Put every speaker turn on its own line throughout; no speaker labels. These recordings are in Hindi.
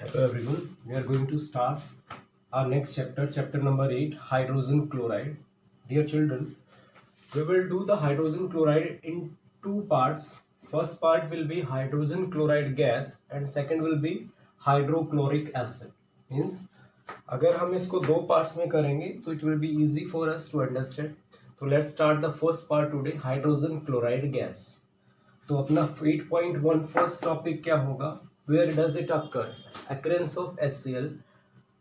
Hello everyone, we are going to start our next chapter, chapter number 8, hydrogen chloride. Dear children, we will do the hydrogen chloride in two parts. First part will be hydrogen chloride gas and second will be hydrochloric acid. Means अगर हम इसको दो पार्ट्स में करेंगे तो it will be easy for us to understand. तो let's start the first part today, hydrogen chloride gas. तो अपना 8.1 फर्स्ट टॉपिक क्या होगा? Where does it occur? Occurrence of HCl.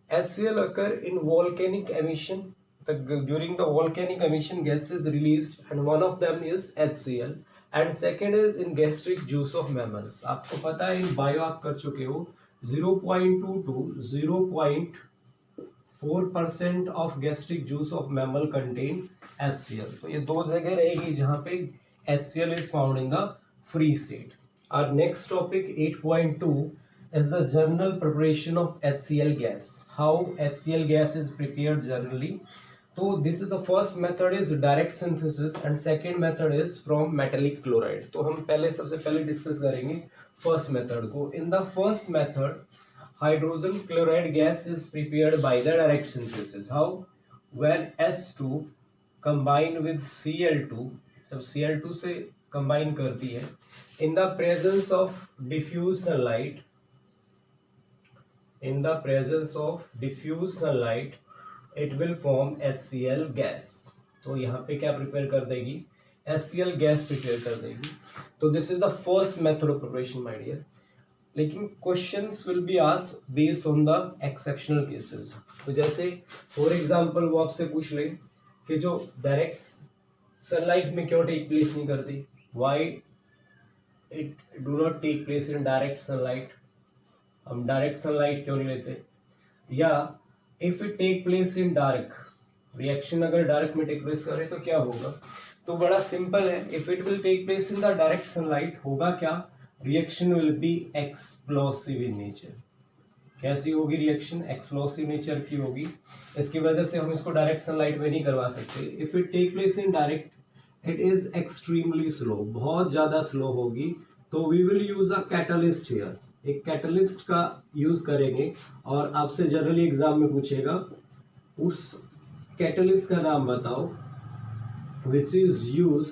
HCl occur in volcanic emission. During the volcanic emission, gas is released, and one of them is HCl, and second is in gastric juice of mammals. आपको पता है इन बायो आप कर चुके हो 0.2 to 0.4% of gastric juice of mammal contain HCl. तो ये दो जगह रहेगी जहाँ पे HCl is found in the free state. Our next topic 8.2 is the general preparation of HCl gas. How HCl gas is prepared generally. So this is the first method is direct synthesis and second method is from metallic chloride. तो हम पहले सबसे पहले डिस्कस करेंगे first method को. In the first method, hydrogen chloride gas is prepared by the direct synthesis. How? When S2 combine with Cl2, जब Cl2 से combine करती है, in the presence of diffuse sunlight, it will form HCl gas. तो यहाँ पे क्या प्रिपेयर कर देगी? HCl gas प्रिपेयर कर देगी. तो this is the first method of preparation my dear. लेकिन questions will be asked based on the exceptional cases. तो जैसे फॉर एग्जांपल वो आपसे पूछ ले कि जो डायरेक्ट सनलाइट में क्यों टेक प्लेस नहीं करती, why it do not take place in direct sunlight, हम डायरेक्ट सनलाइट क्यों नहीं लेते, या if it take place in dark, reaction अगर डार्क में टेक प्लेस करे तो क्या होगा. तो बड़ा सिंपल है, if it will take place in the direct sunlight होगा क्या, reaction will be explosive in nature. कैसी होगी रिएक्शन? एक्सप्लोसिव नेचर की होगी. इसकी वजह से हम इसको डायरेक्ट सनलाइट में नहीं करवा सकते. If it take place in direct it is extremely slow, बहुत ज्यादा स्लो होगी. तो we will use a catalyst here, एक कैटलिस्ट का यूज करेंगे. और आपसे जनरली एग्जाम में पूछेगा उस कैटलिस्ट का नाम बताओ which is use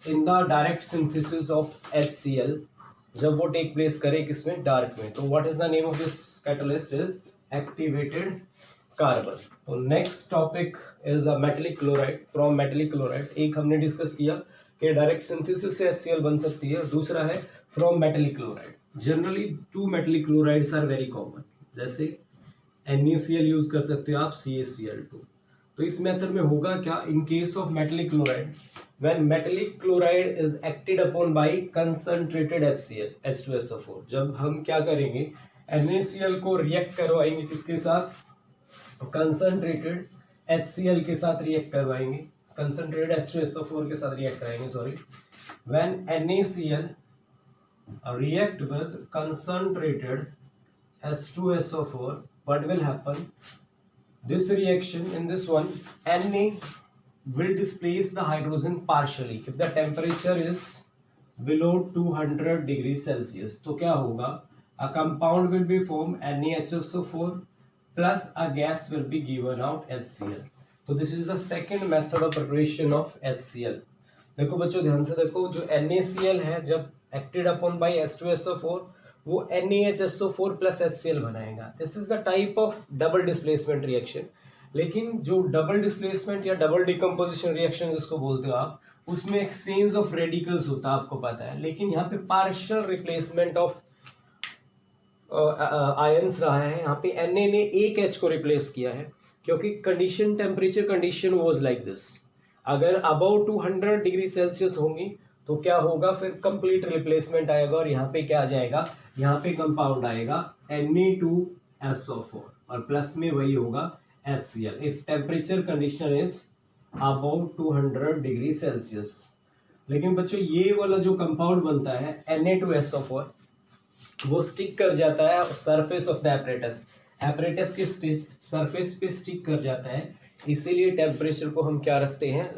in the direct synthesis of HCl जब वो टेक प्लेस करे किसमें? डार्क में. तो what is the name of this catalyst? Is activated carbon. तो next topic is a metallic chloride. From metallic chloride एक हमने डिस्कस किया कि डायरेक्ट सिंथेसिस से HCl बन सकती है, दूसरा है from metallic chloride. Generally two metallic chlorides are very common, जैसे NaCl यूज कर सकते हो आप, CaCl2. तो इस मेथड में होगा क्या? In case of metallic chloride, when metallic chloride is acted upon bye concentrated HCl H2SO4, जब हम क्या करेंगे NaCl को रिएक्ट करवाएंगे किसके साथ? कंसंट्रेटेड HCl के साथ रिएक्ट करवाएंगे, कंसंट्रेटेड H2SO4 के साथ रिएक्ट कराएंगे, sorry. When NaCl react with concentrated H2SO4, what will happen? This reaction, in this one, Na will displace the hydrogen partially if the temperature is below 200 degrees Celsius. तो क्या होगा? A compound will be formed, NaHSO4 plus a gas will be given out, HCl. तो this is the second method of preparation of HCl. देखो बच्चों ध्यान से देखो, जो NaCl है जब एक्टेड अपॉन बाय H2SO4 वो NaHSO4 प्लस HCl बनाएगा. This is the type of double displacement reaction. लेकिन जो डबल डिस्प्लेसमेंट या डबल डिकम्पोजिशन रिएक्शन जिसको बोलते हो आप, उसमें एक्सचेंज ऑफ रेडिकल्स होता है, आपको पता है. लेकिन यहाँ पे पार्शियल रिप्लेसमेंट ऑफ आयंस रहा है. यहाँ पे Na ने एक H को रिप्लेस किया है क्योंकि condition, temperature condition was like this. अगर अबाउ 200 डिग्री सेल्सियस होंगी तो क्या होगा? फिर कंप्लीट रिप्लेसमेंट आएगा और यहाँ पे क्या आ जाएगा? यहाँ पे कंपाउंड आएगा Na2SO4 और प्लस में वही होगा HCl if temperature condition is about 200 degree Celsius. लेकिन बच्चों ये वाला जो कंपाउंड बनता है Na2SO4 वो स्टिक कर जाता है सरफेस ऑफ द एपरेटस के सरफेस पे स्टिक कर जाता है. इसीलिए टेम्परेचर को हम क्या रखते हैं?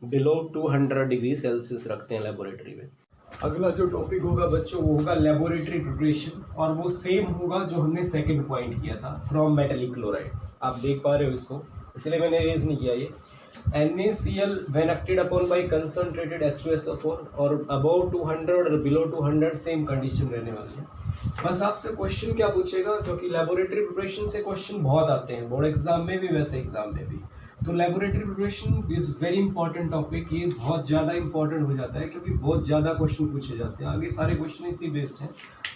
बिलो 200 डिग्री सेल्सियस रखते हैं लेबोरेटरी में. अगला जो टॉपिक होगा बच्चों वो होगा लेबोरेटरी प्रिपरेशन, और वो सेम होगा जो हमने सेकंड पॉइंट किया था फ्रॉम मेटेलिक क्लोराइड। आप देख पा रहे हो इसको, इसलिए मैंने रेज नहीं किया ये। NaCl when acted upon by concentrated H2SO4 और above 200 और below 200 सेम कंडीशन रहने वाली है। बस आपसे क्वेश्चन क्या पूछेगा, क्योंकि लेबोरेटरी प्रिपरेशन से क्वेश्चन बहुत आते हैं बोर्ड एग्जाम में भी वैसे एग्जाम में भी। तो laboratory preparation is very important topic, ये बहुत ज़्यादा इंपॉर्टेंट हो जाता है क्योंकि बहुत ज़्यादा क्वेश्चन पूछे जाते हैं। आगे सारे क्वेश्चन इसी बेस्ड हैं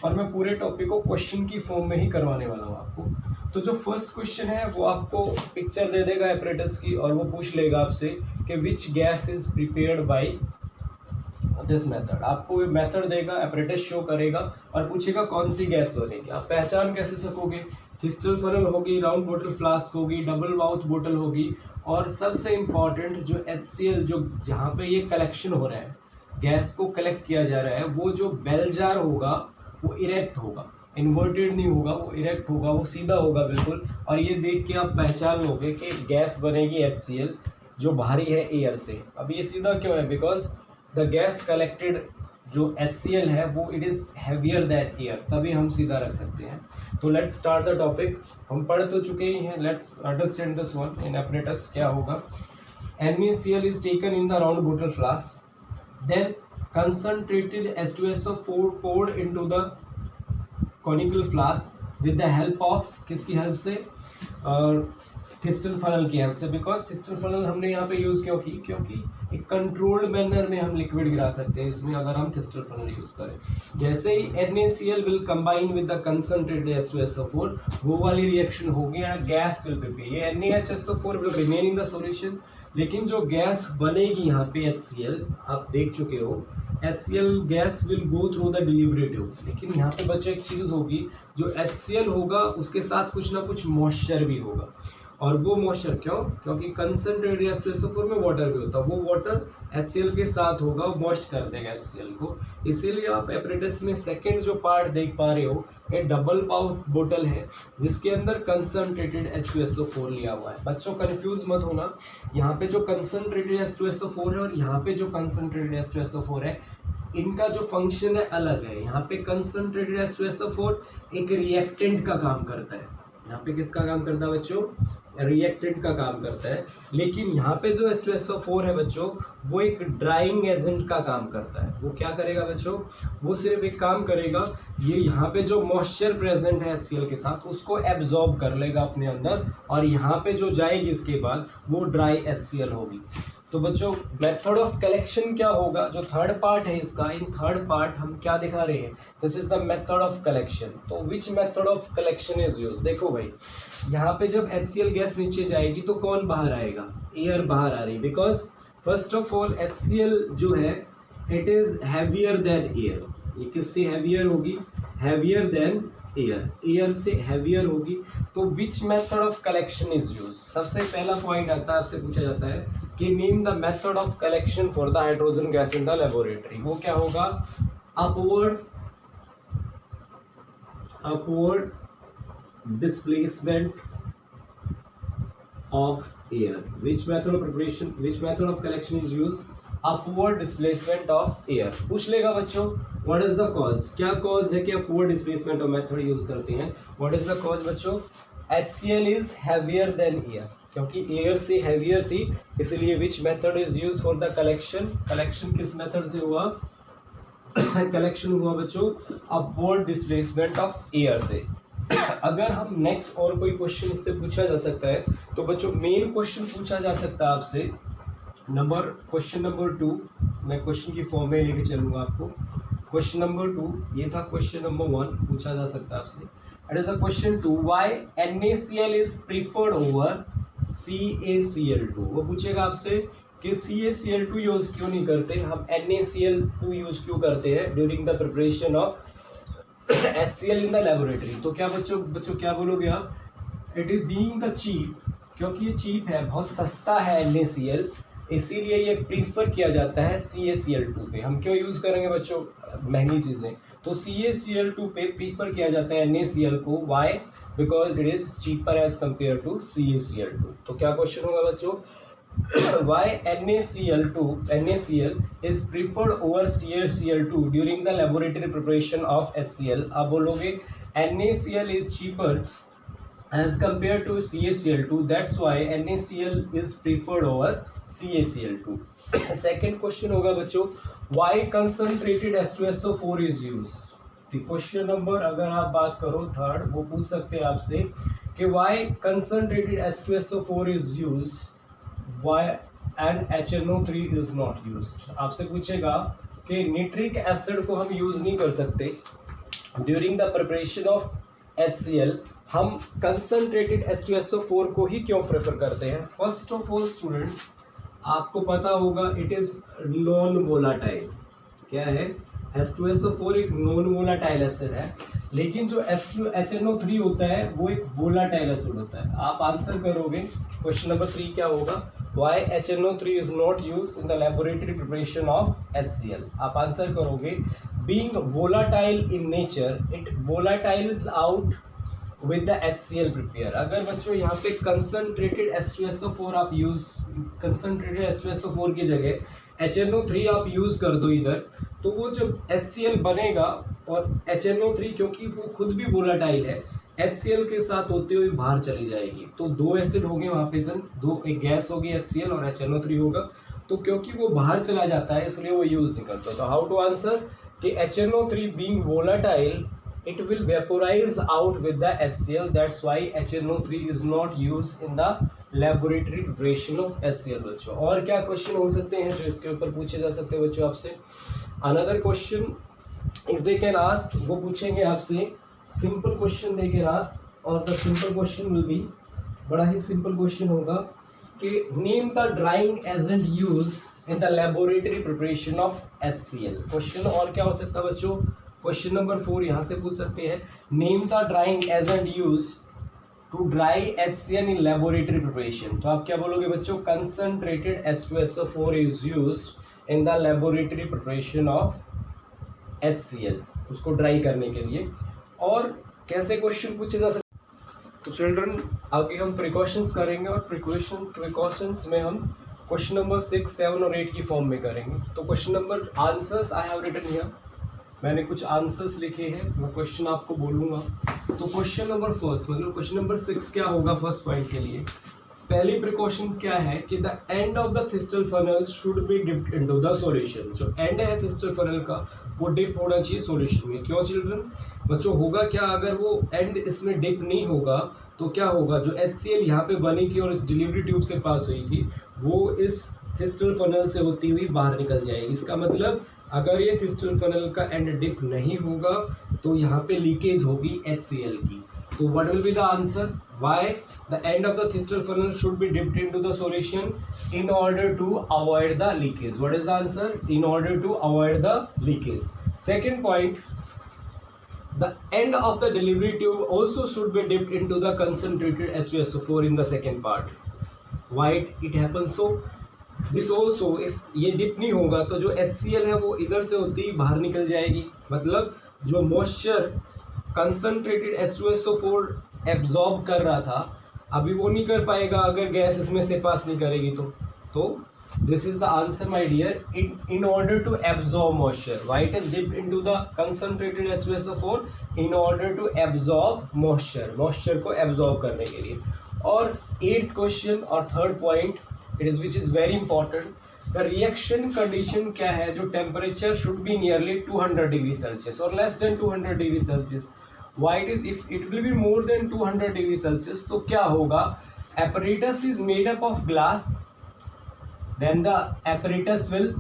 और मैं पूरे टॉपिक को क्वेश्चन की फॉर्म में ही करवाने वाला हूँ आपको। तो जो फर्स्ट क्वेश्चन है वो आपको पिक्चर दे देगा एपरेटस की और वो पूछ लेगा आपसे कि which gas is prepared by this method. आपको ये मेथड देगा, एपरेटस शो करेगा और पूछेगा कौन सी गैस बनेगी। आप पहचान कैसे सकोगे? थिस्टल फनल होगी, राउंड बोतल फ्लास्क होगी, डबल माउथ बोतल होगी, और सबसे इम्पॉर्टेंट जो HCl जो जहाँ पे ये कलेक्शन हो रहा है, गैस को कलेक्ट किया जा रहा है, वो जो बेल जार होगा वो इरेक्ट होगा, इन्वर्टेड नहीं होगा, वो इरेक्ट होगा, वो सीधा होगा बिल्कुल। और ये देख के आप पहचान लोगे कि गैस बनेगी HCl जो भारी है एयर से। अब ये सीधा क्यों है? बिकॉज द गैस कलेक्टेड जो HCl है वो it is heavier than air, तभी हम सीधा रख सकते हैं। तो लेट्स स्टार्ट द टॉपिक। हम पढ़ तो चुके ही हैं, let's understand this one in apparatus क्या होगा। NaCl is taken in the round बोतल flask, then concentrated H2SO4 poured into the conical flask with the help of किसकी हेल्प से? थिस्टल फनल की हेल्प से। बिकॉज थिस्टल फनल हमने यहाँ पे यूज़ क्यों की? क्योंकि एक कंट्रोल्ड मैनर में हम लिक्विड गिरा सकते हैं इसमें अगर हम थिस्टल फनल यूज़ करें। जैसे ही NaCl will combine with the concentrated H2SO4, वो वाली रिएक्शन होगी एंड गैस विल प्रिपेयर। ये NaHSO4 will remain in the solution, लेकिन जो गैस बनेगी यहाँ पे HCl, आप देख चुके हो, HCl gas will go through the डिलिवरेटिव। लेकिन यहाँ पे बच्चों एक चीज़ होगी, जो HCl होगा उसके साथ कुछ ना कुछ मॉइस्चर भी होगा। और वो मॉइस्चर क्यों? क्योंकि कंसंट्रेटेड H2SO4 में वाटर भी होता है, वो वाटर HCl के साथ होगा, वो मॉइस्ट कर देगा HCl को। इसीलिए आप एपरेटस में सेकंड जो पार्ट देख पा रहे हो, ये डबल माउथ बोतल है जिसके अंदर कंसंट्रेटेड H2SO4 लिया हुआ है। बच्चों कंफ्यूज मत होना, यहाँ पे जो कंसंट्रेटेड H2SO4 है और यहाँ पे जो कंसंट्रेटेड H2SO4 है, इनका जो फंक्शन है अलग है। यहाँ पे कंसंट्रेटेड H2SO4 एक रिएक्टेंट का काम करता है। यहाँ पे किसका काम करता है बच्चों? रिएक्टेंट का काम करता है। लेकिन यहाँ पे जो H2SO4 है बच्चों, वो एक ड्राइंग एजेंट का काम करता है। वो क्या करेगा बच्चों? वो सिर्फ एक काम करेगा, ये यहाँ पे जो मॉइस्चर प्रेजेंट है HCl के साथ उसको एब्जॉर्ब कर लेगा अपने अंदर, और यहाँ पे जो जाएगी इसके बाद वो ड्राई HCl होगी। तो बच्चों मेथड ऑफ कलेक्शन क्या होगा? जो थर्ड पार्ट है इसका, इन थर्ड पार्ट हम क्या दिखा रहे हैं? This is the method of collection. तो which method of collection is use? देखो भाई, यहाँ पे जब HCl गैस नीचे जाएगी तो कौन बाहर आएगा? एयर बाहर आ रही, because first of all HCl जो है it is heavier than air. ये किससे हैवियर होगी? हैवियर देन एयर, एयर से हैवियर होगी। तो which method of collection is use? सबसे पहला पॉइंट आता है, आपसे पूछा जाता है कि name the method of collection for the hydrogen gas in the laboratory. वो क्या होगा? Upward displacement of air. Which method of preparation, which method of collection is use? Upward displacement of air. पूछ लेगा बच्चों व्हाट इज द कॉज? क्या कॉज है कि upward displacement of method use करते हैं? व्हाट इज द कॉज बच्चों? HCl is heavier than air, क्योंकि एयर से हैवियर थी, इसलिए which method is use for the collection? Collection किस मेथड से हुआ? कलेक्शन हुआ बच्चों अपवर्ड डिस्प्लेसमेंट ऑफ एयर से। अगर हम नेक्स्ट और कोई क्वेश्चन इससे पूछा जा सकता है, तो बच्चों मेन क्वेश्चन पूछा जा सकता है आपसे क्वेश्चन नंबर 2। मैं क्वेश्चन की फॉर्म में लेके चलूंगा आपको। क्वेश्चन नंबर 2 ये था, क्वेश्चन नंबर 1 पूछा जा सकता है आपसे। It is the question 2, why NaCl is preferred over CaCl2। वो पूछेगा आपसे कि CaCl2 यूज क्यों नहीं करते, हम NaCl2 यूज क्यों करते हैं during the preparation of HCl in the laboratory. तो क्या बच्चों क्या बोलोगे आप? It is being the cheap, क्योंकि ये चीप है, बहुत सस्ता है NaCl, इसीलिए ये प्रीफर किया जाता है CaCl2 पे। हम क्यों यूज़ करेंगे बच्चों महंगी चीज़ें? तो CaCl2 पे प्रीफर किया जाता है NaCl को। Why? Because it is cheaper as compare to CaCl2। तो क्या क्वेश्चन होगा बच्चों? why NaCl is preferred over CaCl2 during the laboratory preparation of HCl. आप बोलोगे NaCl is cheaper as compared to CaCl2, that's why NaCl is preferred over CaCl2. Second question होगा बच्चों, why concentrated H2SO4 is used. Question number अगर आप बात करो थर्ड, वो पूछ सकते हैं आपसे कि why concentrated H2SO4 is used, why and HNO3 is not used. आपसे पूछेगा कि निट्रिक एसिड को हम यूज नहीं कर सकते during the preparation of HCl, हम कंसंट्रेटेड H2SO4 को ही क्यों प्रेफर करते हैं. फर्स्ट ऑफ ऑल स्टूडेंट, आपको पता होगा इट इज नॉन वोलाटाइल. क्या है? H2SO4 एक नॉन वोलाटाइल एसिड है, लेकिन जो HNO3 होता है वो एक वोलाटाइल एसिड होता है. आप आंसर करोगे क्वेश्चन नंबर 3 क्या होगा, why HNO3 is not use in the laboratory preparation of HCl. आप आंसर करोगे being volatile in nature it volatiles out with the HCl prepare. अगर बच्चों यहाँ पे कंसंट्रेटेड H2SO4 आप यूज, कंसंट्रेटेड H2SO4 की जगह HNO3 आप यूज कर दो इधर, तो वो जब HCl बनेगा और HNO3 क्योंकि वो खुद भी वोलाटाइल है HCl के साथ होते हुए बाहर चली जाएगी. तो दो एसिड होंगे वहाँ पे, दो, एक गैस होगी HCl और HNO3 होगा. तो क्योंकि वो बाहर चला जाता है इसलिए वो यूज नहीं करता. तो हाउ टू आंसर कि HNO3 being volatile it will vaporize out with the HCl, that's why HNO3 is not used in the laboratory preparation of HCl. बच्चों और क्या क्वेश्चन हो सकते हैं जो इसके ऊपर पूछे जा सकते हैं बच्चों आपसे. Another question if they can ask, वो पूछेंगे आपसे simple question they can ask, और the simple question will be, बड़ा ही सिंपल क्वेश्चन होगा कि name the drying agent use in the laboratory preparation of HCl. Question और क्या हो सकता है बच्चों, क्वेश्चन नंबर 4 यहाँ से पूछ सकते हैं name the drying agent use to dry HCl in laboratory preparation. तो आप क्या बोलोगे बच्चों, concentrated H2SO4 is used in the laboratory preparation of HCl, उसको ड्राई करने के लिए. और कैसे क्वेश्चन पूछे जा सकते. तो चिल्ड्रन आगे हम प्रिकॉशंस करेंगे और प्रिकॉशंस में हम क्वेश्चन नंबर 6, 7 और 8 की फॉर्म में करेंगे. तो question number answers I have written here, मैंने कुछ आंसर्स लिखे हैं, मैं क्वेश्चन आपको बोलूँगा. तो क्वेश्चन नंबर फर्स्ट, मतलब क्वेश्चन नंबर 6 क्या होगा फर्स्ट पॉइंट के लिए. पहली प्रिकॉशंस क्या है कि the end of the thistle funnel should be dipped into the solution. जो एंड है थिस्टल फनल का वो डिप होना चाहिए सॉल्यूशन में. क्यों चिल्ड्रन बच्चों, होगा क्या अगर वो एंड इसमें डिप नहीं होगा तो क्या होगा, जो HCl यहाँ पे बनी थी और इस डिलीवरी ट्यूब से पास हुई थी वो इस थिस्टल फनल से होती हुई बाहर निकल जाएगी. इसका मतलब अगर ये थिस्टल फनल का एंड डिप नहीं होगा तो यहाँ पे लीकेज होगी HCl की. तो what will be the answer, why the end of the thistle funnel should be dipped into the solution in order to avoid the leakage. What is the answer, in order to avoid the leakage. Second point, the end of the delivery tube also should be dipped into the concentrated H2SO4 in the second part. Why it happens so? This also, if ये डिप नहीं होगा तो जो HCl है वो इधर से होती ही बाहर निकल जाएगी. मतलब जो मॉइस्चर कंसंट्रेटेड H2SO4 एब्जॉर्ब कर रहा था अभी वो नहीं कर पाएगा अगर गैस इसमें से पास नहीं करेगी. तो this is the answer my dear, in order to absorb moisture. Why it is dipped into the concentrated H2SO4? in order to absorb moisture को absorb करने के लिए. और 8th question और 3rd point it is which is very important, the reaction condition क्या है, जो temperature should be nearly 200 degree Celsius or less than 200 degree Celsius. Why it is, if it will be more than 200 degree Celsius तो क्या होगा, apparatus is made up of glass, then the apparatus will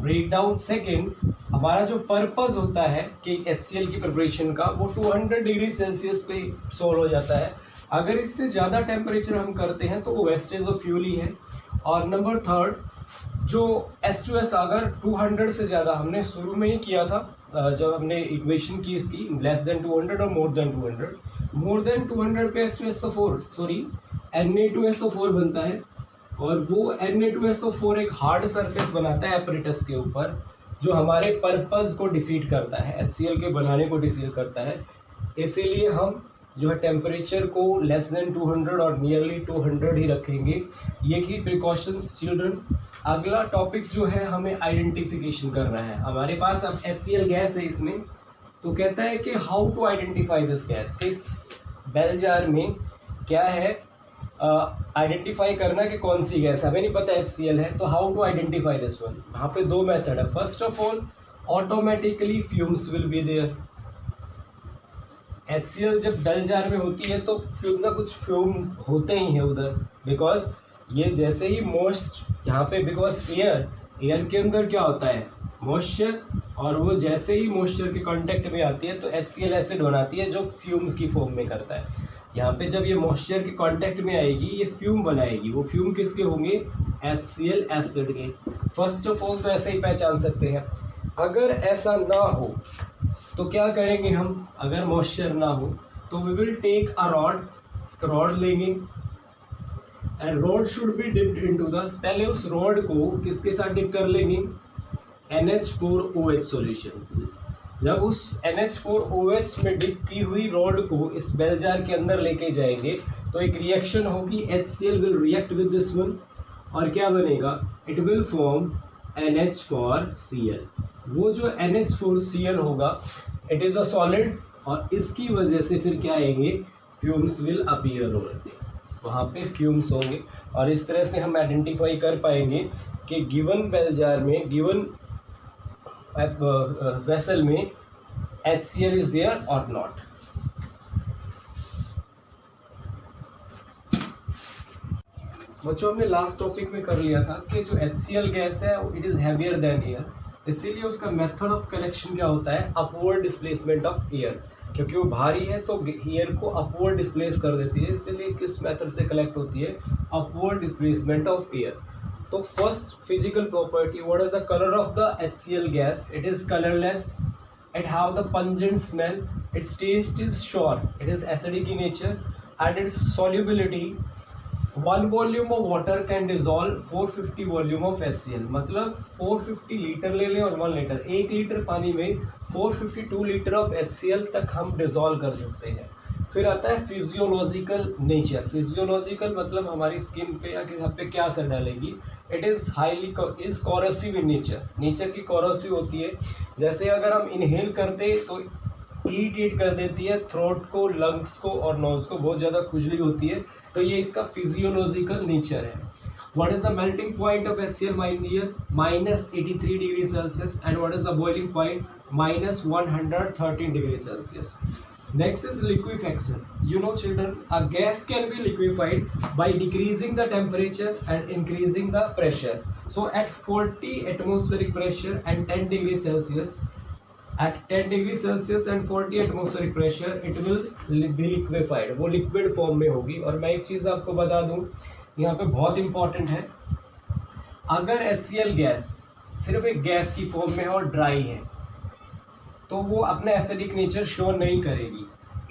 break down. Second, हमारा जो पर्पस होता है कि HCl की प्रिपरेशन का वो 200 डिग्री सेल्सियस पे सोल्व हो जाता है. अगर इससे ज़्यादा टेम्परेचर हम करते हैं तो वो वेस्टेज ऑफ फ्यूल ही है. और नंबर 3rd, जो H2S अगर 200 से ज़्यादा, हमने शुरू में ही किया था जब हमने इक्वेशन की इसकी, लेस देन 200 और मोर देन 200, मोर देन 200 पे H2SO4 सॉरी Na2SO4 बनता है और वो Na2SO4 एक हार्ड सरफेस बनाता है एपरेटस के ऊपर जो हमारे पर्पस को डिफीट करता है, HCl के बनाने को डिफीट करता है. इसीलिए हम जो है टेम्परेचर को लेस देन 200 और नियरली 200 ही रखेंगे। ये की प्रिकॉशंस चिल्ड्रन। अगला टॉपिक जो है हमें आइडेंटिफिकेशन करना है। हमारे पास अब HCl गैस है इसमें, तो कहता है कि how to identify this gas. इस बेल जार में क्या है, आइडेंटिफाई करना कि कौन सी गैस है। हमें नहीं पता HCl है, तो how to identify this one. वहाँ पे दो मेथड है। First of all automatically fumes will be there. HCl जब बेल जार में होती है तो कुछ ना कुछ फ्यूम होते ही हैं उधर, बिकॉज ये जैसे ही मोस्ट यहाँ पे, बिकॉज एयर के अंदर क्या होता है, मॉइस्चर, और वो जैसे ही मॉइस्चर के कांटेक्ट में आती है तो HCl एसिड बनाती है जो फ्यूम्स की फॉर्म में करता है। यहाँ पे जब ये मॉइस्चर के कांटेक्ट में आएगी ये फ्यूम बनाएगी। वो फ्यूम किसके होंगे, HCl एसिड के। फर्स्ट ऑफ ऑल तो ऐसे ही पहचान सकते हैं। अगर ऐसा ना हो तो क्या करेंगे हम, अगर मॉइस्चर ना हो तो we will take a rod लेंगे, and rod should be dipped into the, पहले उस रॉड को किसके साथ डिप कर लेंगे, NH4OH सॉल्यूशन। जब उस NH4OH में डिप की हुई रॉड को इस बेल जार के अंदर लेके जाएंगे तो एक रिएक्शन होगी, HCl will react with this one, और क्या बनेगा, इट विल फॉर्म NH4Cl। वो जो NH4Cl होगा इट इज़ अ सॉलिड, और इसकी वजह से फिर क्या आएंगे, फ्यूम्स विल अपीयर होंगे, वहाँ पे फ्यूम्स होंगे। और इस तरह से हम आइडेंटिफाई कर पाएंगे कि गिवन बेल जार में, गिवन वेसल में HCl इज देयर और नॉट। बच्चों हमने लास्ट टॉपिक में कर लिया था कि जो HCl गैस है it is heavier than air, इसीलिए उसका मेथड ऑफ कलेक्शन क्या होता है, अपवर्ड डिस्प्लेसमेंट ऑफ एयर। क्योंकि वो भारी है तो एयर को अपवर्ड डिस्प्लेस कर देती है, इसीलिए किस मेथड से कलेक्ट होती है, अपवर्ड डिस्प्लेसमेंट ऑफ एयर। तो first physical property, what is the colour of the HCl gas, it is colourless, it have the pungent smell, its taste is sour, it is acidic in nature, and its solubility, 1 volume of water can dissolve 450 volume of HCl। मतलब 450 लीटर ले लें और 1 लीटर, 1 लीटर पानी में 452 लीटर ऑफ HCl तक हम डिजोल्व कर सकते हैं। फिर आता है फिजियोलॉजिकल नेचर। फिजियोलॉजिकल मतलब हमारी स्किन पे या किसी पे क्या असर डालेगी, it is highly is corrosive in nature की कॉरोसिव होती है। जैसे अगर हम इनहेल करते तो इरिटेट कर देती है थ्रोट को, लंग्स को और नोज को, बहुत ज़्यादा खुजली होती है, तो ये इसका फिजियोलॉजिकल नेचर है। What is the melting point of HCl -83 degree Celsius, and what is the boiling point, -113 degree Celsius. Next is liquefaction. You know children, a gas can be liquefied by decreasing the temperature and increasing the pressure. So at 40 atmospheric pressure and 10 degrees Celsius, at 10 degrees Celsius and 40 atmospheric pressure, it will be liquefied. वो liquid form में होगी। और मैं एक चीज़ आपको बता दूँ, यहाँ पे बहुत important है, अगर HCl गैस सिर्फ एक गैस की फॉर्म में है और ड्राई है तो वो अपना एसिडिक नेचर शो नहीं करेगी।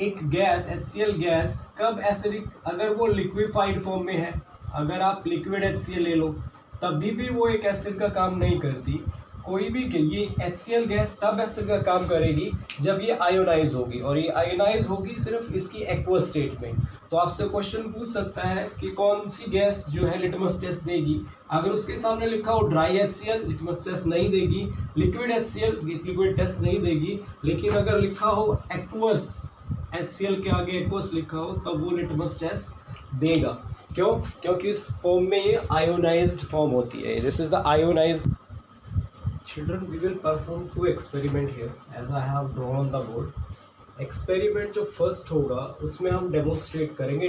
एक गैस HCl गैस कब एसिडिक, अगर वो लिक्विफाइड फॉर्म में है, अगर आप लिक्विड HCl ले लो तब भी वो एक एसिड का काम नहीं करती। कोई भी ये HCl गैस तब एसिड का काम करेगी जब ये आयोनाइज होगी, और ये आयोनाइज होगी सिर्फ इसकी एक्वस स्टेट में। तो आपसे क्वेश्चन पूछ सकता है कि कौन सी गैस जो है लिटमस टेस्ट देगी। अगर उसके सामने लिखा हो ड्राई HCl, लिटमस टेस्ट नहीं देगी, लिक्विड HCl लिक्विड टेस्ट नहीं देगी। लेकिन अगर लिखा हो एक्वस HCl के आगे एक्वस लिखा हो तब वो लिटमस टेस्ट देगा। क्यों? क्योंकि इस फॉर्म में ये आयोनाइज्ड फॉर्म होती है। This is the ionised. Children, we will perform 2 experiment here as I have drawn on the board. Experiment जो फर्स्ट होगा उसमें हम डेमोन्स्ट्रेट करेंगे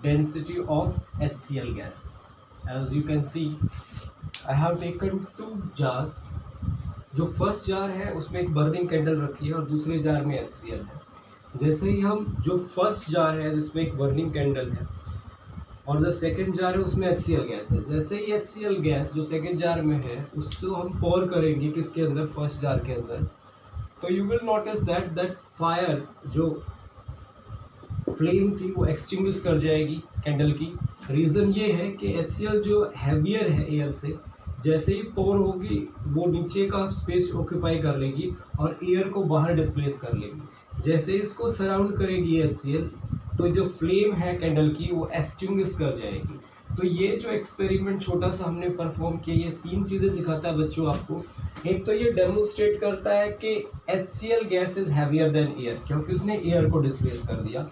density of HCl gas. As you can see I have taken 2 jars. जो फर्स्ट जार है उसमें एक बर्निंग कैंडल रखी है और दूसरे जार में HCl है। जैसे ही हम जो फर्स्ट जार है जिसमें एक बर्निंग कैंडल है और जो सेकंड जार है उसमें HCl गैस है, जैसे ही HCl गैस जो सेकंड जार में है उसको हम पोर करेंगे किसके अंदर, फर्स्ट जार के अंदर, तो you will notice that fire जो फ्लेम थी वो एक्सटिंग्विश कर जाएगी कैंडल की। रीज़न ये है कि HCl जो हैवियर है एयर से, जैसे ही पोर होगी वो नीचे का स्पेस ऑक्यूपाई कर लेगी और एयर को बाहर डिस्प्लेस कर लेगी। जैसे इसको सराउंड करेगी HCl, तो जो फ्लेम है कैंडल की वो एक्सटिंग्विश कर जाएगी। तो ये जो एक्सपेरिमेंट छोटा सा हमने परफॉर्म किया, ये 3 चीज़ें सिखाता है बच्चों आपको। एक तो ये डेमोन्स्ट्रेट करता है कि HCl gas is heavier than air, क्योंकि उसने एयर को डिस्प्लेस कर दिया।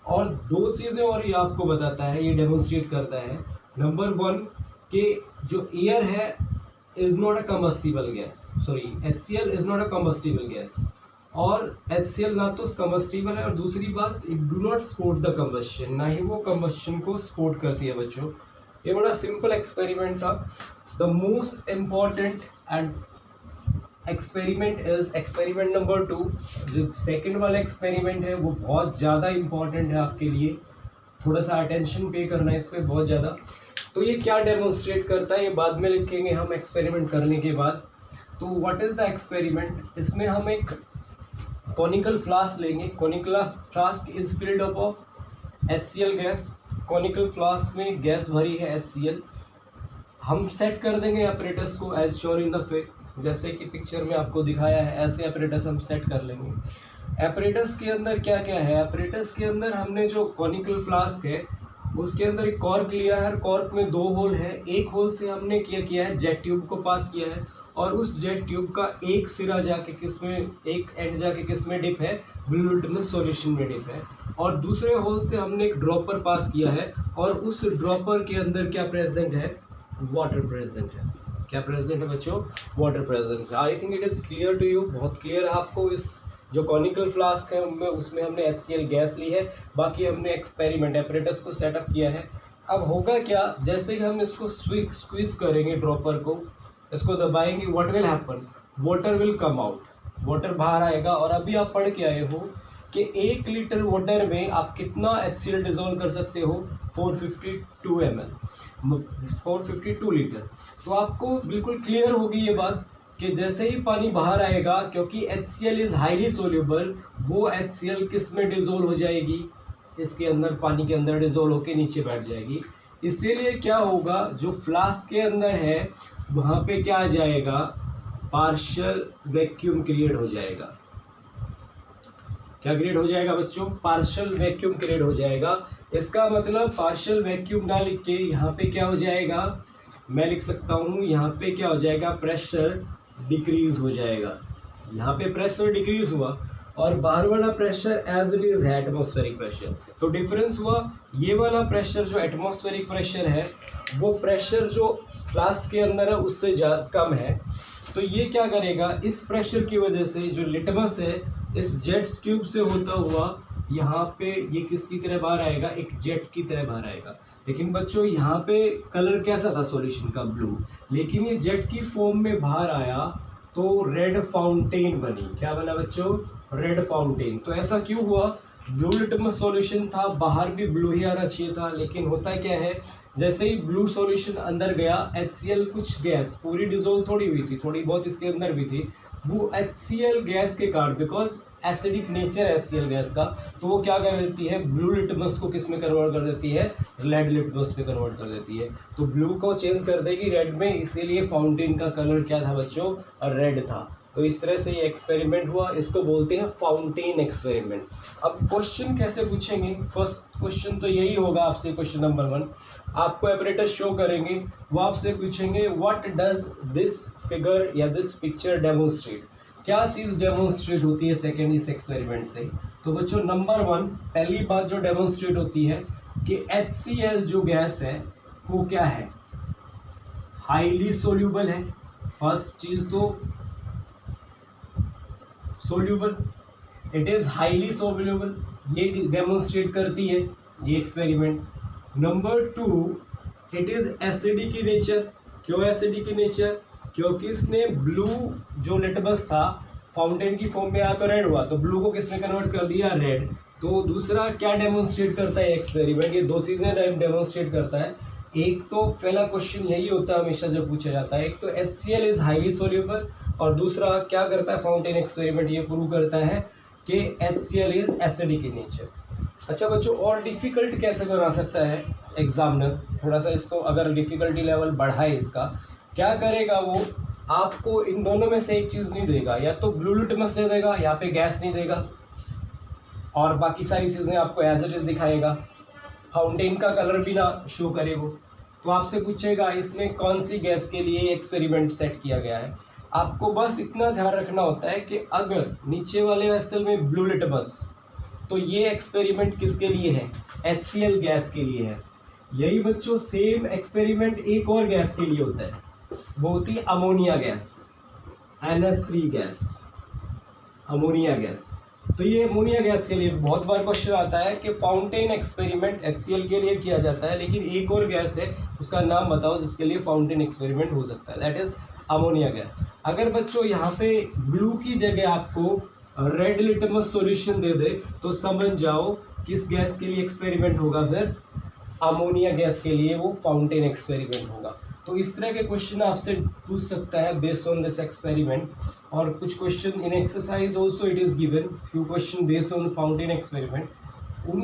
और 2 चीज़ें और ये आपको बताता है, ये डेमोन्स्ट्रेट करता है। नंबर 1 कि जो एयर है is not a combustible gas, sorry HCl is not a combustible gas, और HCl ना तो कम्बस्टिबल है, और दूसरी बात it do not support the combustion, ना ही वो कम्बस्शन को सपोर्ट करती है बच्चों। ये बड़ा सिंपल एक्सपेरिमेंट था। The most important and experiment is experiment number 2। जो सेकेंड वाला एक्सपेरिमेंट है वो बहुत ज़्यादा इम्पॉर्टेंट है आपके लिए, थोड़ा सा अटेंशन पे करना है इस पर बहुत ज़्यादा। तो ये क्या डेमोन्स्ट्रेट करता है ये बाद में लिखेंगे हम एक्सपेरिमेंट करने के बाद। तो व्हाट इज़ द एक्सपेरिमेंट, इसमें हम एक कॉनिकल फ्लास्क लेंगे। Conical flask is filled up of HCl gas. Conical flask में गैस भरी है HCl। हम सेट कर देंगे अपरेटस को as sure in the figure, जैसे कि पिक्चर में आपको दिखाया है, ऐसे अपरेटस हम सेट कर लेंगे। अपरेटस के अंदर क्या क्या है, अपरेटस के अंदर हमने जो कॉनिकल फ्लास्क है उसके अंदर एक कॉर्क लिया है, कॉर्क में 2 होल है। एक होल से हमने क्या किया है, जेट ट्यूब को पास किया है, और उस जेट ट्यूब का एक सिरा जाके किसमें, एक एंड जाके किसमें डिप है, ब्लू लिटमस सॉल्यूशन में डिप है। और दूसरे होल से हमने एक ड्रॉपर पास किया है, और उस ड्रॉपर के अंदर क्या प्रेजेंट है, वाटर प्रेजेंट है। क्या प्रेजेंट है बच्चों, वाटर प्रेजेंट है। I think it is clear to you, बहुत क्लियर है आपको। इस जो कॉनिकल फ्लास्क है उनमें, उसमें हमने HCl गैस ली है, बाकी हमने एक्सपेरिमेंट एपरेटस को सेटअप किया है। अब होगा क्या, जैसे ही हम इसको स्क्वीज करेंगे ड्रॉपर को, इसको दबाएंगे, what will happen, water will come out, water बाहर आएगा। और अभी आप पढ़ के आए हो कि 1 लीटर वाटर में आप कितना HCl डिजोल्व कर सकते हो, 452 ml, 452 लीटर। तो आपको बिल्कुल क्लियर होगी ये बात कि जैसे ही पानी बाहर आएगा, क्योंकि HCl इज हाईली सोल्यूबल, वो HCl किस में डिजोल्व हो जाएगी, इसके अंदर, पानी के अंदर डिजोल्व होके नीचे बैठ जाएगी। इसीलिए क्या होगा, जो फ्लास्क के अंदर है वहाँ पे क्या आ जाएगा, पार्शियल वैक्यूम क्रिएट हो जाएगा। क्या क्रिएट हो जाएगा बच्चों, पार्शियल वैक्यूम क्रिएट हो जाएगा। इसका मतलब पार्शियल वैक्यूम ना लिख के यहाँ पे क्या हो जाएगा, मैं लिख सकता हूँ यहाँ पे क्या हो जाएगा, प्रेशर डिक्रीज हो जाएगा। यहाँ पे प्रेशर डिक्रीज हुआ, और बाहर वाला प्रेशर एज इट इज है एटमॉस्फेरिक प्रेशर। तो डिफरेंस हुआ, ये वाला प्रेशर जो एटमॉस्फेरिक प्रेशर है, वो प्रेशर जो फ्लास्क के अंदर है उससे ज़्यादा कम है। तो ये क्या करेगा, इस प्रेशर की वजह से जो लिटमस है इस जेट ट्यूब से होता हुआ यहाँ पे ये किसकी तरह बाहर आएगा, एक जेट की तरह बाहर आएगा। लेकिन बच्चों यहाँ पे कलर कैसा था सॉल्यूशन का, ब्लू, लेकिन ये जेट की फॉर्म में बाहर आया तो रेड फाउंटेन बनी। क्या बना बच्चों, रेड फाउंटेन। तो ऐसा क्यों हुआ, ब्लू लिटमस सॉल्यूशन था, बाहर भी ब्लू ही आना चाहिए था, लेकिन होता क्या है, जैसे ही ब्लू सॉल्यूशन अंदर गया, HCl कुछ गैस पूरी डिजोल्व थोड़ी हुई थी, थोड़ी बहुत इसके अंदर भी थी, वो HCl गैस के कारण, बिकॉज एसिडिक नेचर है HCl गैस का, तो वो क्या कर देती है, ब्लू लिटमस को किस में कन्वर्ट कर देती है, रेड लिटमस में कन्वर्ट कर देती है। तो ब्लू को चेंज कर देगी रेड में, इसीलिए फाउंटेन का कलर क्या था बच्चों, रेड था। तो इस तरह से ये एक्सपेरिमेंट हुआ, इसको बोलते हैं फाउंटेन एक्सपेरिमेंट। अब क्वेश्चन कैसे पूछेंगे, फर्स्ट क्वेश्चन तो यही होगा आपसे, क्वेश्चन नंबर 1 आपको एपरेटस शो करेंगे, वो आपसे पूछेंगे व्हाट डज दिस फिगर या दिस पिक्चर डेमोन्स्ट्रेट, क्या चीज़ डेमोन्स्ट्रेट होती है सेकेंड इस एक्सपेरिमेंट से। तो बच्चों नंबर 1 पहली बात जो डेमोन्स्ट्रेट होती है कि HCl जो गैस है वो क्या है, हाईली सोल्यूबल है। फर्स्ट चीज़ तो soluble, it is highly soluble, ये डेमोन्स्ट्रेट करती है ये experiment. Number 2 it is acidic in nature. क्यों एसिडिक इन नेचर, क्योंकि इसने ब्लू जो लिटमस था फाउंटेन की फॉर्म में आया तो रेड हुआ, तो ब्लू को किसमें कन्वर्ट कर दिया, रेड। तो दूसरा क्या डेमोन्स्ट्रेट करता है एक्सपेरिमेंट, ये 2 चीज़ें डेमोन्स्ट्रेट करता है। एक तो पहला क्वेश्चन यही होता है हमेशा जब पूछा जाता है, एक तो HCl इज हाईली सोल्यूबल, और दूसरा क्या करता है फाउंटेन एक्सपेरिमेंट, ये प्रूव करता है कि HCl is acidic in nature. अच्छा बच्चों, और डिफ़िकल्ट कैसे बना सकता है एग्जामिनर, थोड़ा सा इसको अगर डिफ़िकल्टी लेवल बढ़ाए इसका, क्या करेगा वो, आपको इन दोनों में से एक चीज़ नहीं देगा, या तो ब्लू लिटमस दे देगा, यहाँ पे गैस नहीं देगा, और बाकी सारी चीज़ें आपको एज इट इज़ दिखाएगा। फाउंटेन का कलर भी ना शो करे वो। तो आपसे पूछेगा इसमें कौन सी गैस के लिए एक्सपेरिमेंट सेट किया गया है। आपको बस इतना ध्यान रखना होता है कि अगर नीचे वाले वेसल में ब्लू लिटमस, तो ये एक्सपेरिमेंट किसके लिए है, HCl गैस के लिए है। यही बच्चों सेम एक्सपेरिमेंट एक और गैस के लिए होता है, वो होती है ammonia gas, NH3 gas, ammonia gas. तो ये अमोनिया गैस के लिए बहुत बार क्वेश्चन आता है कि फाउंटेन एक्सपेरिमेंट HCl के लिए किया जाता है, लेकिन एक और गैस है उसका नाम बताओ जिसके लिए फाउंटेन एक्सपेरिमेंट हो सकता है, दैट इज अमोनिया गैस। अगर बच्चों यहाँ पे ब्लू की जगह आपको रेड लिटमस सॉल्यूशन दे दे तो समझ जाओ किस गैस के लिए एक्सपेरिमेंट होगा, फिर अमोनिया गैस के लिए वो फाउंटेन एक्सपेरिमेंट होगा। तो इस तरह के क्वेश्चन आपसे पूछ सकता है बेस्ड ऑन दिस एक्सपेरिमेंट। और कुछ question in exercise also it is given few question based on fountain experiment. उन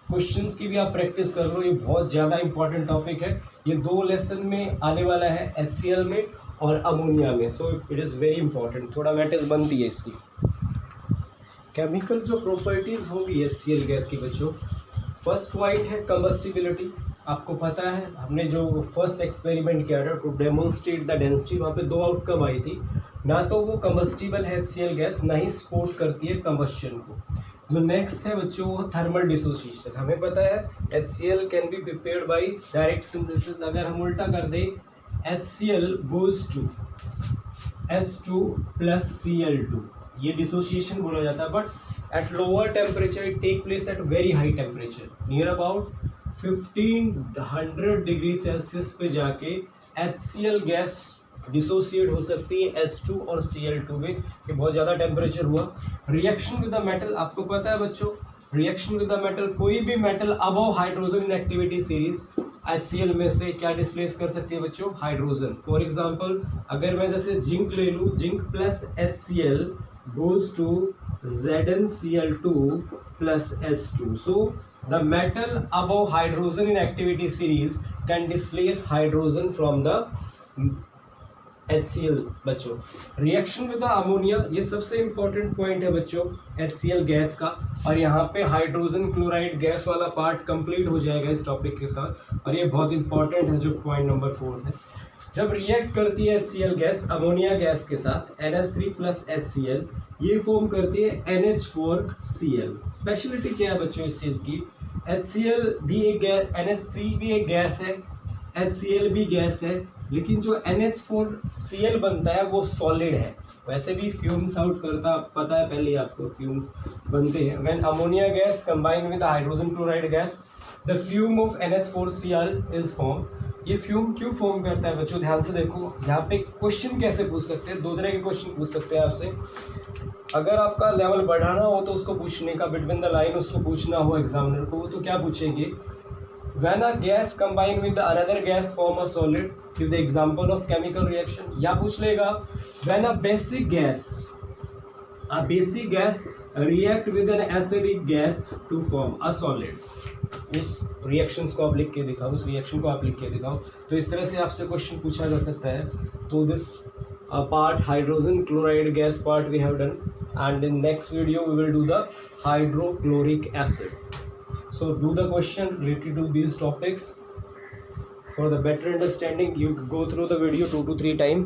क्वेश्चंस की भी आप प्रैक्टिस कर लो, ये बहुत ज़्यादा इंपॉर्टेंट टॉपिक है, ये 2 लेसन में आने वाला है, HCl में और अमोनिया में। So it is very important, थोड़ा मैटर बनती है इसकी। केमिकल जो प्रॉपर्टीज़ होंगी HCl गैस की बच्चों, फर्स्ट पॉइंट है कंबस्टिबिलिटी। आपको पता है हमने जो फर्स्ट एक्सपेरिमेंट किया था टू डेमोन्स्ट्रेट द डेंसिटी, वहाँ पे 2 आउटकम आई थी, ना तो वो कंबस्टिबल है HCl गैस, ना ही सपोर्ट करती है कंबस्शन को। जो नेक्स्ट है बच्चों वो थर्मल डिसोसिएशन। हमें पता है HCl can be prepared by direct synthesis. अगर हम उल्टा कर दें HCl goes to H2 plus Cl2, ये डिसोसिएशन बोला जाता है, but at lower temperature it take place at very high temperature, near about 1500 degree Celsius पे जाके HCl गैस डिसोसिएट हो सकती है H2 और Cl2 में। ये बहुत ज़्यादा टेम्परेचर हुआ। रिएक्शन विद द मेटल, आपको पता है बच्चों रिएक्शन विद द मेटल, कोई भी metal above hydrogen in activity series HCl में से क्या डिस्प्लेस कर सकती है बच्चों, हाइड्रोजन। फॉर एग्जांपल अगर मैं जैसे जिंक ले लूँ, zinc plus HCl goes to ZnCl2 plus H2. So the metal above hydrogen in activity series can displace hydrogen from the HCl बच्चों। रिएक्शन विद द अमोनिया, ये सबसे इंपॉर्टेंट पॉइंट है बच्चों HCl गैस का। और यहाँ पे हाइड्रोजन क्लोराइड गैस वाला पार्ट कंप्लीट हो जाएगा इस टॉपिक के साथ, और ये बहुत इंपॉर्टेंट है जो पॉइंट नंबर 4 है। जब रिएक्ट करती है HCl गैस अमोनिया गैस के साथ NH3 प्लस HCl, ये फॉर्म करती है NH4Cl। स्पेशलिटी क्या है बच्चों इस चीज़ की, HCl भी एक गैस, NH3 भी एक गैस है, HCl भी गैस है, लेकिन जो NH4Cl बनता है वो सॉलिड है। वैसे भी फ्यूम्स आउट करता पता है पहले आपको, फ्यूम बनते हैं when ammonia gas combine with hydrogen chloride gas, the fume of NH4Cl is form. ये फ्यूम क्यों फॉर्म करता है बच्चों, ध्यान से देखो। यहाँ पे क्वेश्चन कैसे पूछ सकते हैं, 2 तरह के क्वेश्चन पूछ सकते हैं आपसे। अगर आपका लेवल बढ़ाना हो तो उसको पूछने का, बिटवीन द लाइन उसको पूछना हो एग्जामिनर को, तो क्या पूछेंगे, when a gas combine with another gas form a solid, give the example of chemical reaction. या पूछ लेगा when a basic gas react with an acidic gas to form a solid. उस रिएक्शंस को आप लिख के दिखाओ, उस रिएक्शन को आप लिख के दिखाओ। तो इस तरह से आपसे क्वेश्चन पूछा जा सकता है। तो this part hydrogen chloride gas part we have done, and in next video we will do the hydrochloric acid. So do the question related to these topics. For the better understanding you go through the video 2 to 3 times.